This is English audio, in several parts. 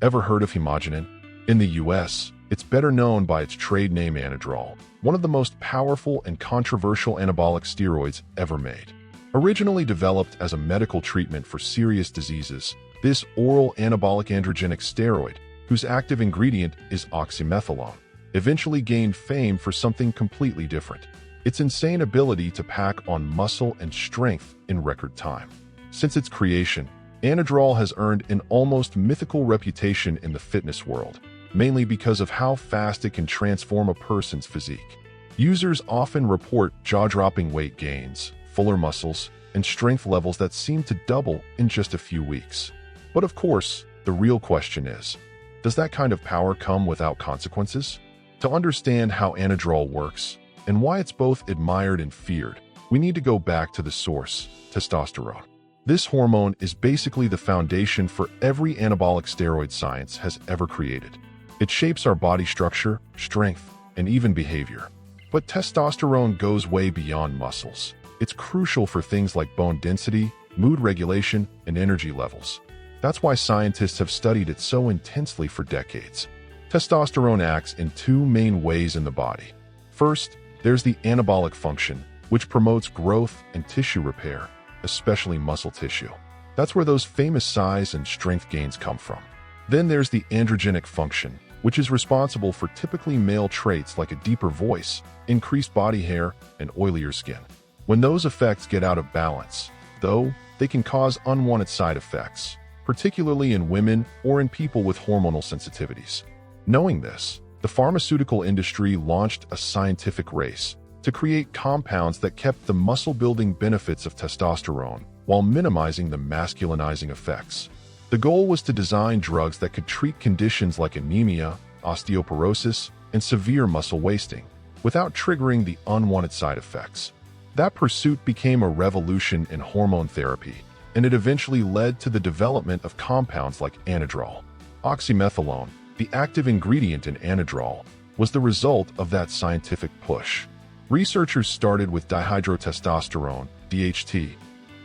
Ever heard of Hemogenin? In the US, it's better known by its trade name Anadrol, one of the most powerful and controversial anabolic steroids ever made. Originally developed as a medical treatment for serious diseases, this oral anabolic androgenic steroid, whose active ingredient is oxymetholone, eventually gained fame for something completely different: its insane ability to pack on muscle and strength in record time. Since its creation, Anadrol has earned an almost mythical reputation in the fitness world, mainly because of how fast it can transform a person's physique. Users often report jaw-dropping weight gains, fuller muscles, and strength levels that seem to double in just a few weeks. But of course, the real question is, does that kind of power come without consequences? To understand how Anadrol works and why it's both admired and feared, we need to go back to the source: testosterone. This hormone is basically the foundation for every anabolic steroid science has ever created. It shapes our body structure, strength, and even behavior. But testosterone goes way beyond muscles. It's crucial for things like bone density, mood regulation, and energy levels. That's why scientists have studied it so intensely for decades. Testosterone acts in two main ways in the body. First, there's the anabolic function, which promotes growth and tissue repair, especially muscle tissue. That's where those famous size and strength gains come from. Then there's the androgenic function, which is responsible for typically male traits like a deeper voice, increased body hair, and oilier skin. When those effects get out of balance, though, they can cause unwanted side effects, particularly in women or in people with hormonal sensitivities. Knowing this, the pharmaceutical industry launched a scientific race to create compounds that kept the muscle-building benefits of testosterone while minimizing the masculinizing effects. The goal was to design drugs that could treat conditions like anemia, osteoporosis, and severe muscle wasting, without triggering the unwanted side effects. That pursuit became a revolution in hormone therapy, and it eventually led to the development of compounds like Anadrol. Oxymetholone, the active ingredient in Anadrol, was the result of that scientific push. Researchers started with dihydrotestosterone, DHT,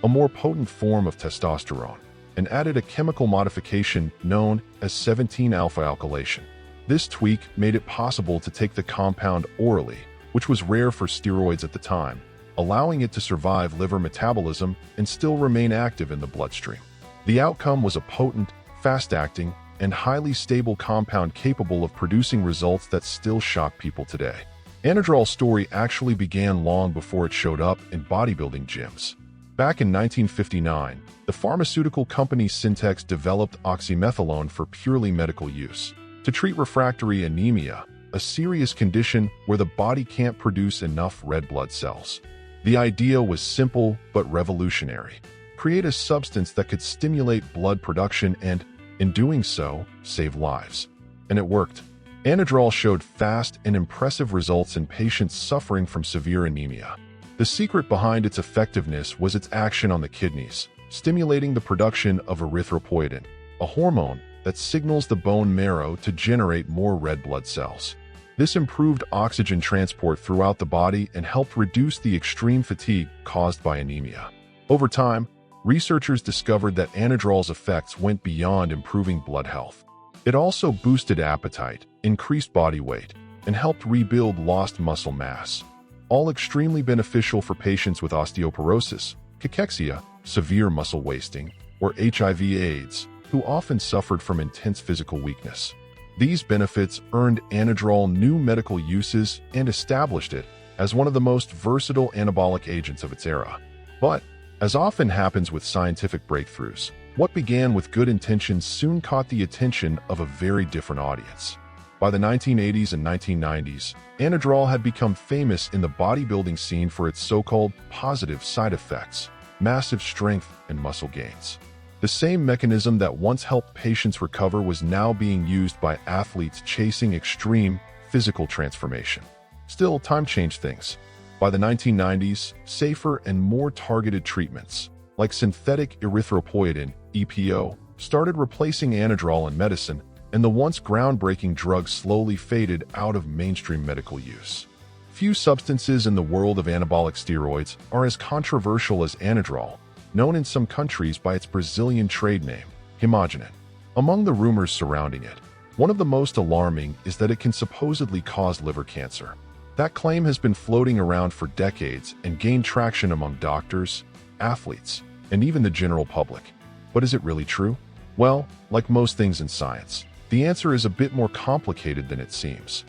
a more potent form of testosterone, and added a chemical modification known as 17-alpha-alkylation. This tweak made it possible to take the compound orally, which was rare for steroids at the time, allowing it to survive liver metabolism and still remain active in the bloodstream. The outcome was a potent, fast-acting, and highly stable compound capable of producing results that still shock people today. Anadrol's story actually began long before it showed up in bodybuilding gyms. Back in 1959, the pharmaceutical company Syntex developed oxymetholone for purely medical use, to treat refractory anemia, a serious condition where the body can't produce enough red blood cells. The idea was simple but revolutionary: create a substance that could stimulate blood production and, in doing so, save lives. And it worked. Anadrol showed fast and impressive results in patients suffering from severe anemia. The secret behind its effectiveness was its action on the kidneys, stimulating the production of erythropoietin, a hormone that signals the bone marrow to generate more red blood cells. This improved oxygen transport throughout the body and helped reduce the extreme fatigue caused by anemia. Over time, researchers discovered that Anadrol's effects went beyond improving blood health. It also boosted appetite, increased body weight, and helped rebuild lost muscle mass, all extremely beneficial for patients with osteoporosis, cachexia, severe muscle wasting, or HIV/AIDS, who often suffered from intense physical weakness. These benefits earned Anadrol new medical uses and established it as one of the most versatile anabolic agents of its era. But, as often happens with scientific breakthroughs, what began with good intentions soon caught the attention of a very different audience. By the 1980s and 1990s, Anadrol had become famous in the bodybuilding scene for its so-called positive side effects: massive strength and muscle gains. The same mechanism that once helped patients recover was now being used by athletes chasing extreme physical transformation. Still, time changed things. By the 1990s, safer and more targeted treatments, like synthetic erythropoietin, EPO, started replacing Anadrol in medicine, and the once groundbreaking drug slowly faded out of mainstream medical use. Few substances in the world of anabolic steroids are as controversial as Anadrol, known in some countries by its Brazilian trade name, Hemogenin. Among the rumors surrounding it, one of the most alarming is that it can supposedly cause liver cancer. That claim has been floating around for decades and gained traction among doctors, athletes, and even the general public. But is it really true? Well, like most things in science, the answer is a bit more complicated than it seems.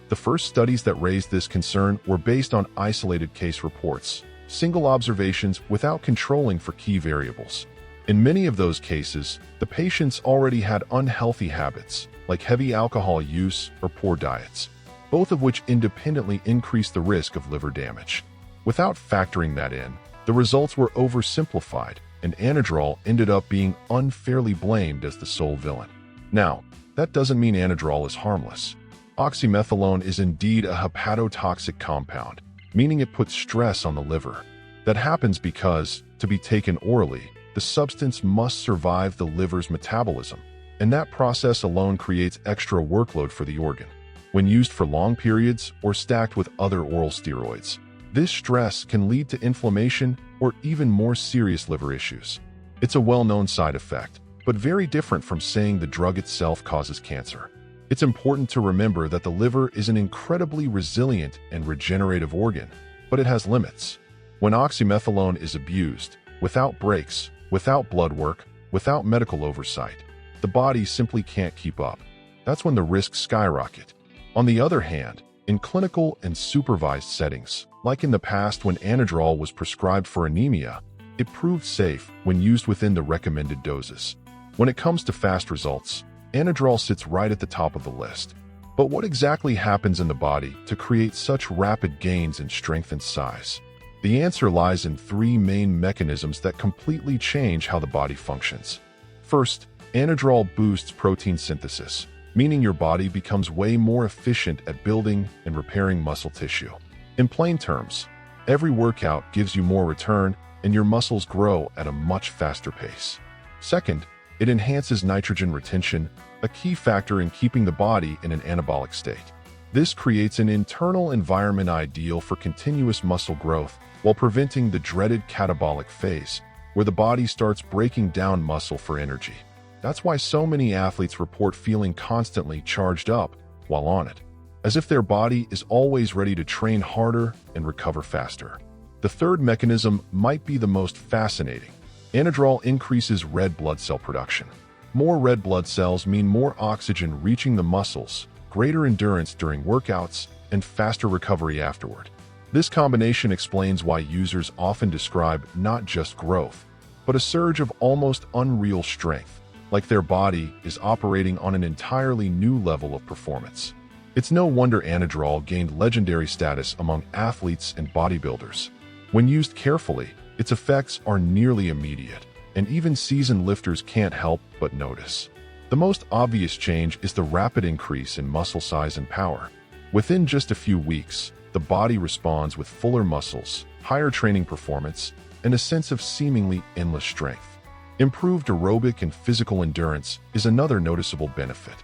The first studies that raised this concern were based on isolated case reports, single observations without controlling for key variables. In many of those cases, the patients already had unhealthy habits, like heavy alcohol use or poor diets, both of which independently increased the risk of liver damage. Without factoring that in, the results were oversimplified, and Anadrol ended up being unfairly blamed as the sole villain. Now, that doesn't mean Anadrol is harmless. Oxymetholone is indeed a hepatotoxic compound, meaning it puts stress on the liver. That happens because, to be taken orally, the substance must survive the liver's metabolism, and that process alone creates extra workload for the organ. When used for long periods or stacked with other oral steroids, this stress can lead to inflammation or even more serious liver issues. It's a well-known side effect, but very different from saying the drug itself causes cancer. It's important to remember that the liver is an incredibly resilient and regenerative organ, but it has limits. When oxymetholone is abused, without breaks, without blood work, without medical oversight, the body simply can't keep up. That's when the risks skyrocket. On the other hand, in clinical and supervised settings, like in the past when Anadrol was prescribed for anemia, it proved safe when used within the recommended doses. When it comes to fast results, Anadrol sits right at the top of the list. But what exactly happens in the body to create such rapid gains in strength and size? The answer lies in three main mechanisms that completely change how the body functions. First, Anadrol boosts protein synthesis, meaning your body becomes way more efficient at building and repairing muscle tissue. In plain terms, every workout gives you more return and your muscles grow at a much faster pace. Second, it enhances nitrogen retention, a key factor in keeping the body in an anabolic state. This creates an internal environment ideal for continuous muscle growth while preventing the dreaded catabolic phase, where the body starts breaking down muscle for energy. That's why so many athletes report feeling constantly charged up while on it, as if their body is always ready to train harder and recover faster. The third mechanism might be the most fascinating. Anadrol increases red blood cell production. More red blood cells mean more oxygen reaching the muscles, greater endurance during workouts, and faster recovery afterward. This combination explains why users often describe not just growth, but a surge of almost unreal strength, like their body is operating on an entirely new level of performance. It's no wonder Anadrol gained legendary status among athletes and bodybuilders. When used carefully, its effects are nearly immediate, and even seasoned lifters can't help but notice. The most obvious change is the rapid increase in muscle size and power. Within just a few weeks, the body responds with fuller muscles, higher training performance, and a sense of seemingly endless strength. Improved aerobic and physical endurance is another noticeable benefit.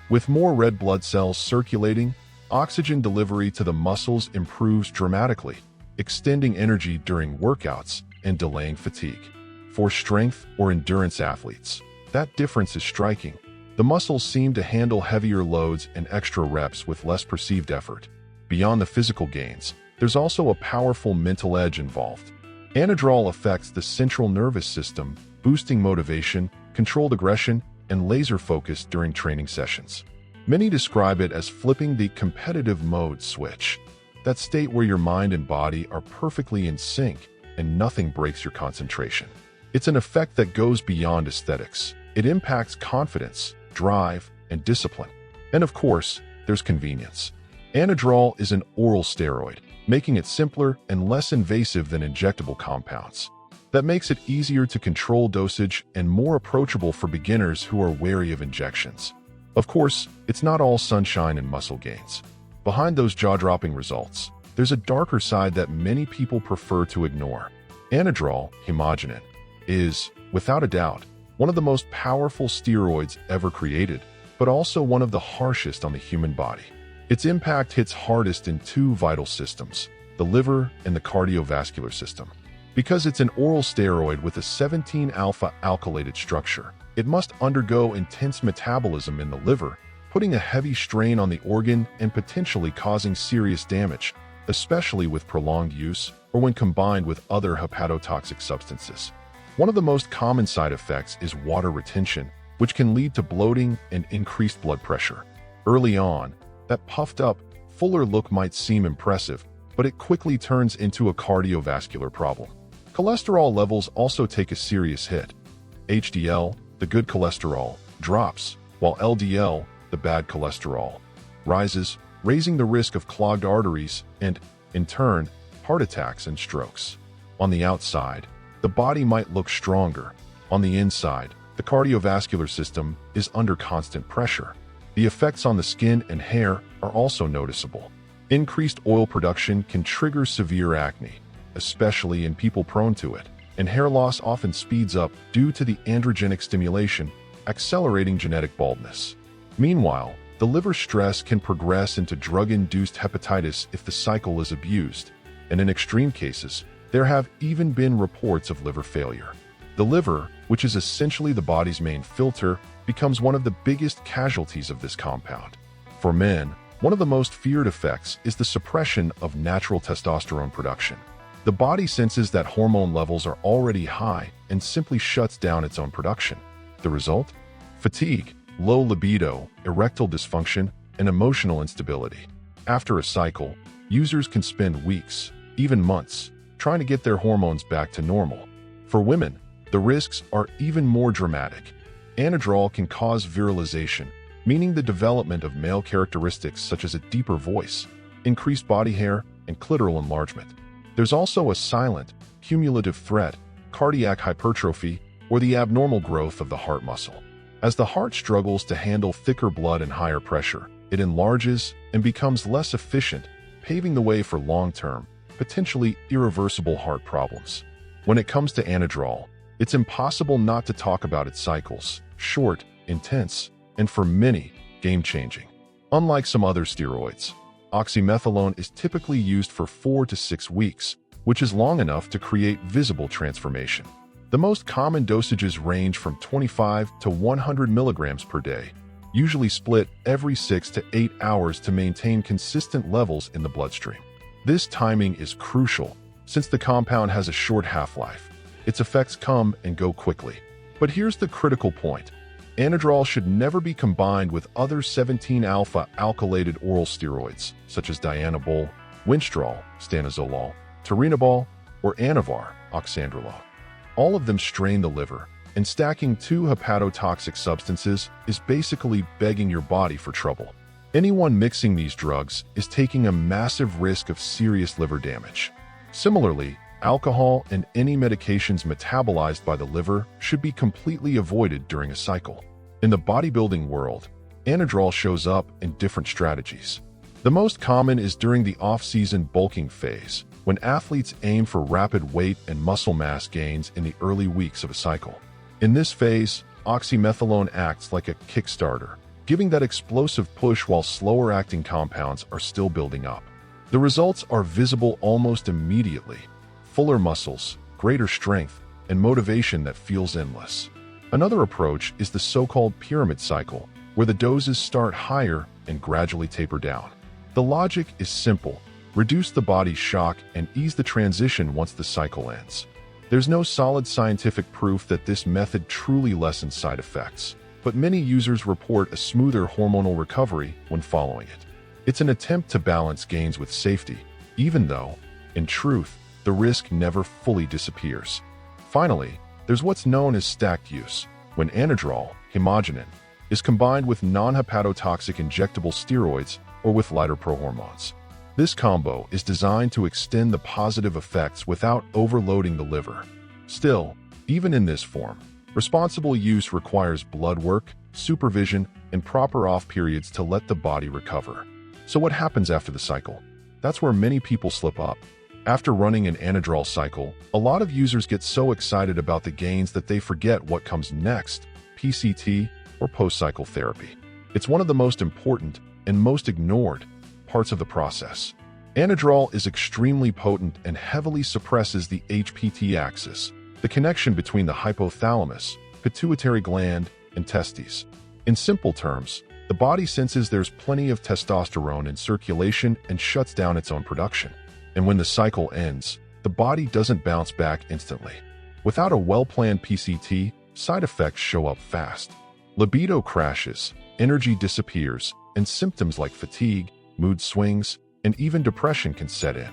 With more red blood cells circulating, oxygen delivery to the muscles improves dramatically, extending energy during workouts and delaying fatigue. For strength or endurance athletes, that difference is striking. The muscles seem to handle heavier loads and extra reps with less perceived effort. Beyond the physical gains, there's also a powerful mental edge involved. Anadrol affects the central nervous system, boosting motivation, controlled aggression, and laser focus during training sessions. Many describe it as flipping the competitive mode switch, that state where your mind and body are perfectly in sync and nothing breaks your concentration. It's an effect that goes beyond aesthetics. It impacts confidence, drive, and discipline. And of course, there's convenience. Anadrol is an oral steroid, making it simpler and less invasive than injectable compounds. That makes it easier to control dosage and more approachable for beginners who are wary of injections. Of course, it's not all sunshine and muscle gains. Behind those jaw-dropping results, there's a darker side that many people prefer to ignore. Anadrol, Hemogenin, is, without a doubt, one of the most powerful steroids ever created, but also one of the harshest on the human body. Its impact hits hardest in two vital systems, the liver and the cardiovascular system. Because it's an oral steroid with a 17-alpha alkylated structure, It must undergo intense metabolism in the liver, putting a heavy strain on the organ and potentially causing serious damage, especially with prolonged use or when combined with other hepatotoxic substances. One of the most common side effects is water retention, which can lead to bloating and increased blood pressure. Early on, that puffed up, fuller look might seem impressive, but it quickly turns into a cardiovascular problem. Cholesterol levels also take a serious hit. HDL, the good cholesterol, drops, while LDL, the bad cholesterol, rises, raising the risk of clogged arteries and, in turn, heart attacks and strokes. On the outside, the body might look stronger. On the inside, the cardiovascular system is under constant pressure. The effects on the skin and hair are also noticeable. Increased oil production can trigger severe acne, especially in people prone to it, and hair loss often speeds up due to the androgenic stimulation, accelerating genetic baldness. Meanwhile, the liver stress can progress into drug-induced hepatitis if the cycle is abused, and in extreme cases, there have even been reports of liver failure. The liver, which is essentially the body's main filter, becomes one of the biggest casualties of this compound. For men, one of the most feared effects is the suppression of natural testosterone production. The body senses that hormone levels are already high and simply shuts down its own production. The result? Fatigue, low libido, erectile dysfunction, and emotional instability. After a cycle, users can spend weeks, even months, trying to get their hormones back to normal. For women, the risks are even more dramatic. Anadrol can cause virilization, meaning the development of male characteristics such as a deeper voice, increased body hair, and clitoral enlargement. There's also a silent, cumulative threat, cardiac hypertrophy, or the abnormal growth of the heart muscle. As the heart struggles to handle thicker blood and higher pressure, it enlarges and becomes less efficient, paving the way for long-term, potentially irreversible heart problems. When it comes to Anadrol, it's impossible not to talk about its cycles: short, intense, and for many, game-changing. Unlike some other steroids, Oxymetholone is typically used for 4 to 6 weeks, which is long enough to create visible transformation. The most common dosages range from 25 to 100 milligrams per day, usually split every 6 to 8 hours to maintain consistent levels in the bloodstream. This timing is crucial, since the compound has a short half-life. Its effects come and go quickly. But here's the critical point. Anadrol should never be combined with other 17-alpha alkylated oral steroids, such as dianabol, winstrol, stanozolol, turinabol, or anavar, oxandrolone. All of them strain the liver, and stacking two hepatotoxic substances is basically begging your body for trouble. Anyone mixing these drugs is taking a massive risk of serious liver damage. Similarly, alcohol and any medications metabolized by the liver should be completely avoided during a cycle. In the bodybuilding world, Anadrol shows up in different strategies. The most common is during the off-season bulking phase, when athletes aim for rapid weight and muscle mass gains in the early weeks of a cycle. In this phase, oxymetholone acts like a kickstarter, giving that explosive push while slower-acting compounds are still building up. The results are visible almost immediately: fuller muscles, greater strength, and motivation that feels endless. Another approach is the so-called pyramid cycle, where the doses start higher and gradually taper down. The logic is simple: reduce the body's shock and ease the transition once the cycle ends. There's no solid scientific proof that this method truly lessens side effects, but many users report a smoother hormonal recovery when following it. It's an attempt to balance gains with safety, even though, in truth, the risk never fully disappears. Finally, there's what's known as stacked use, when Anadrol, Hemogenin, is combined with non-hepatotoxic injectable steroids or with lighter prohormones. This combo is designed to extend the positive effects without overloading the liver. Still, even in this form, responsible use requires blood work, supervision, and proper off periods to let the body recover. So what happens after the cycle? That's where many people slip up. After running an Anadrol cycle, a lot of users get so excited about the gains that they forget what comes next: PCT, or post-cycle therapy. It's one of the most important and most ignored parts of the process. Anadrol is extremely potent and heavily suppresses the HPT axis, the connection between the hypothalamus, pituitary gland, and testes. In simple terms, the body senses there's plenty of testosterone in circulation and shuts down its own production. And when the cycle ends, the body doesn't bounce back instantly. Without a well-planned PCT, side effects show up fast. Libido crashes, energy disappears, and symptoms like fatigue, mood swings, and even depression can set in.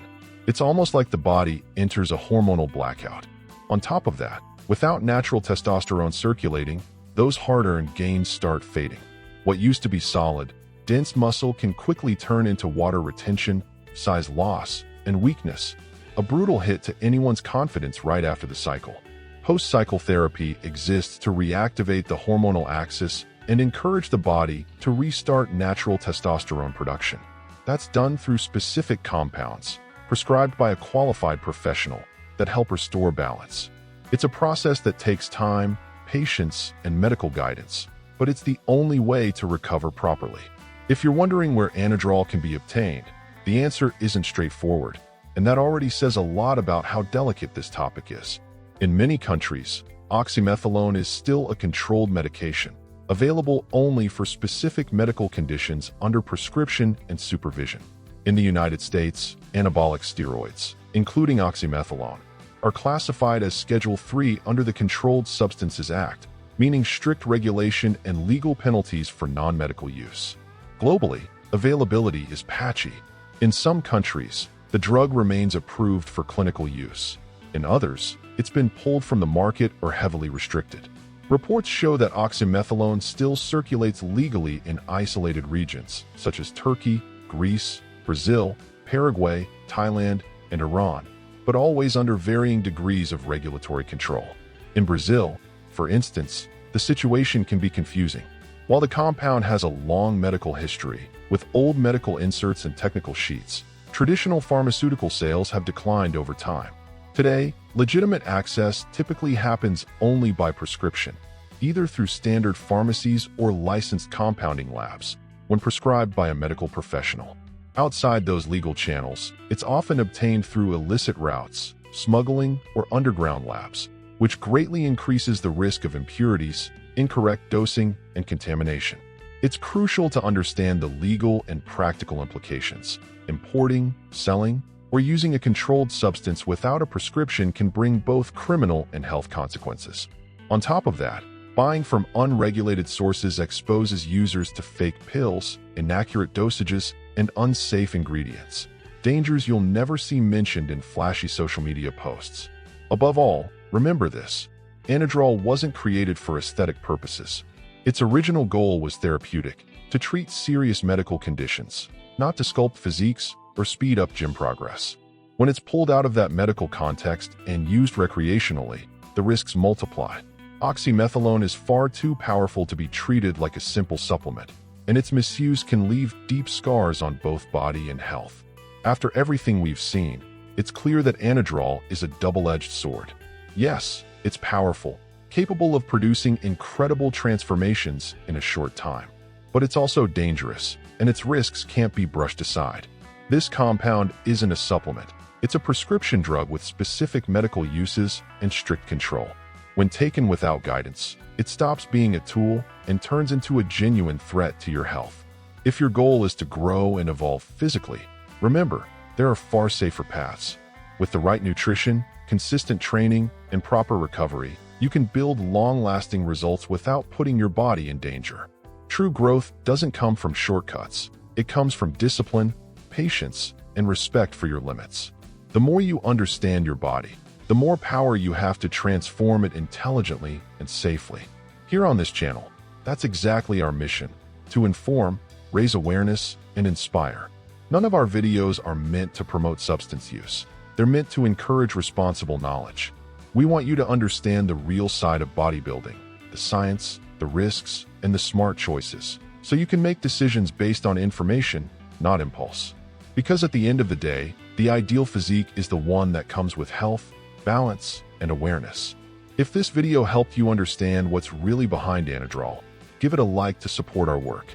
It's almost like the body enters a hormonal blackout. On top of that, without natural testosterone circulating, those hard-earned gains start fading. What used to be solid, dense muscle can quickly turn into water retention, size loss, and weakness, a brutal hit to anyone's confidence right after the cycle. Post-cycle therapy exists to reactivate the hormonal axis and encourage the body to restart natural testosterone production. That's done through specific compounds, prescribed by a qualified professional, that help restore balance. It's a process that takes time, patience, and medical guidance, but it's the only way to recover properly. If you're wondering where Anadrol can be obtained, the answer isn't straightforward, and that already says a lot about how delicate this topic is. In many countries, Oxymetholone is still a controlled medication, available only for specific medical conditions under prescription and supervision. In the United States, anabolic steroids, including Oxymetholone, are classified as Schedule III under the Controlled Substances Act, meaning strict regulation and legal penalties for non-medical use. Globally, availability is patchy. In some countries, the drug remains approved for clinical use. In others, it's been pulled from the market or heavily restricted. Reports show that oxymetholone still circulates legally in isolated regions, such as Turkey, Greece, Brazil, Paraguay, Thailand, and Iran, but always under varying degrees of regulatory control. In Brazil, for instance, the situation can be confusing. While the compound has a long medical history, with old medical inserts and technical sheets, traditional pharmaceutical sales have declined over time. Today, legitimate access typically happens only by prescription, either through standard pharmacies or licensed compounding labs, when prescribed by a medical professional. Outside those legal channels, it's often obtained through illicit routes, smuggling, or underground labs, which greatly increases the risk of impurities, incorrect dosing, and contamination. It's crucial to understand the legal and practical implications. Importing, selling, or using a controlled substance without a prescription can bring both criminal and health consequences. On top of that, buying from unregulated sources exposes users to fake pills, inaccurate dosages, and unsafe ingredients, dangers you'll never see mentioned in flashy social media posts. Above all, remember this: Anadrol wasn't created for aesthetic purposes. Its original goal was therapeutic, to treat serious medical conditions, not to sculpt physiques or speed up gym progress. When it's pulled out of that medical context and used recreationally, the risks multiply. Oxymetholone is far too powerful to be treated like a simple supplement, and its misuse can leave deep scars on both body and health. After everything we've seen, it's clear that Anadrol is a double-edged sword. Yes, it's powerful, capable of producing incredible transformations in a short time. But it's also dangerous, and its risks can't be brushed aside. This compound isn't a supplement. It's a prescription drug with specific medical uses and strict control. When taken without guidance, it stops being a tool and turns into a genuine threat to your health. If your goal is to grow and evolve physically, remember, there are far safer paths. With the right nutrition, consistent training, and proper recovery, you can build long-lasting results without putting your body in danger. True growth doesn't come from shortcuts. It comes from discipline, patience, and respect for your limits. The more you understand your body, the more power you have to transform it intelligently and safely. Here on this channel, that's exactly our mission: to inform, raise awareness, and inspire. None of our videos are meant to promote substance use. They're meant to encourage responsible knowledge. We want you to understand the real side of bodybuilding, the science, the risks, and the smart choices, so you can make decisions based on information, not impulse. Because at the end of the day, the ideal physique is the one that comes with health, balance, and awareness. If this video helped you understand what's really behind Anadrol, give it a like to support our work.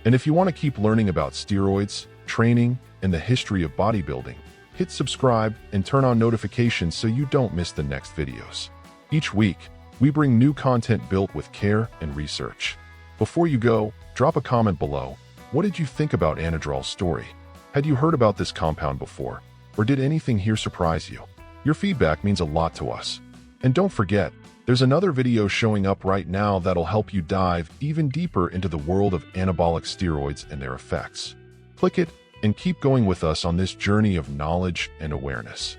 And if you want to keep learning about steroids, training, and the history of bodybuilding, hit subscribe and turn on notifications so you don't miss the next videos. Each week, We bring new content built with care and research. Before you go, drop a comment below. What did you think about Anadrol's story? Had you heard about this compound before? Or did anything here surprise you? Your feedback means a lot to us. And don't forget, there's another video showing up right now that'll help you dive even deeper into the world of anabolic steroids and their effects. Click it and keep going with us on this journey of knowledge and awareness.